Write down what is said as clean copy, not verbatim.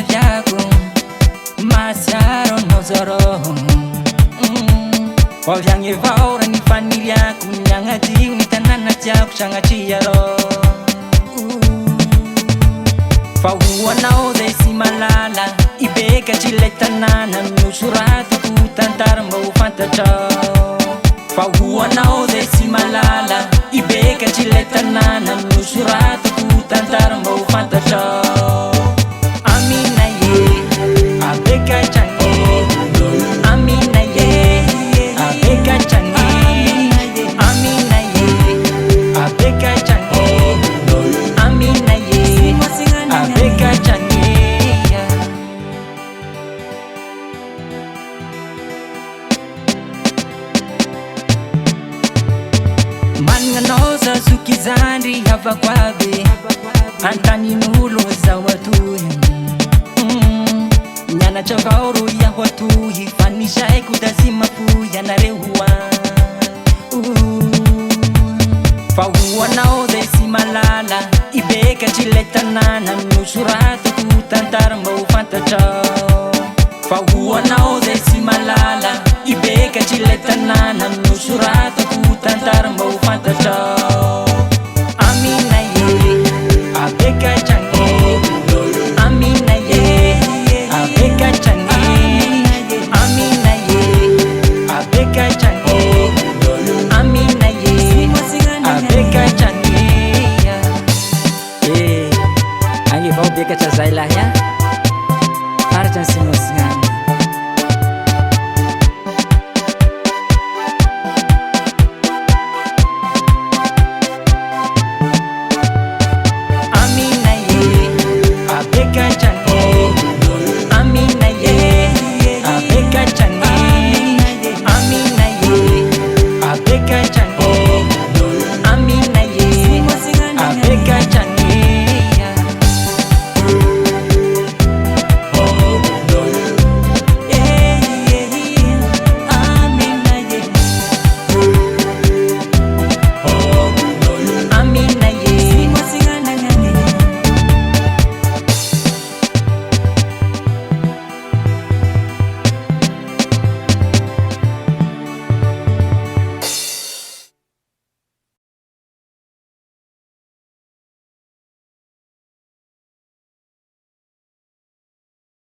fiafiako masiaro no zaro Oviange vaura ni familiako Nyangati ni tanana tiako Changachiaro Fahua nao desi malala Ibeka chile tanana Nusuratu kutantara mbau fantachao Fahua nao desi malala Ibeka chile tanana Nusuratu kutantara mbau fantachao Amina ye Abeka change Amina ye Abeka change Amina ye Abeka change Amina ye Abeka change Manga noza sukizandri hava kwabe Antani nulo za watu Nyana chakauru ya watu Hifanisha ekudazima fu ya narehua Fahua nao desi malala Ibeka chile tanana Nusuratu kutantara mbau fantachao Fahua nao desi malala Ibeka chile tanana Nusuratu kutantara mbau fantachao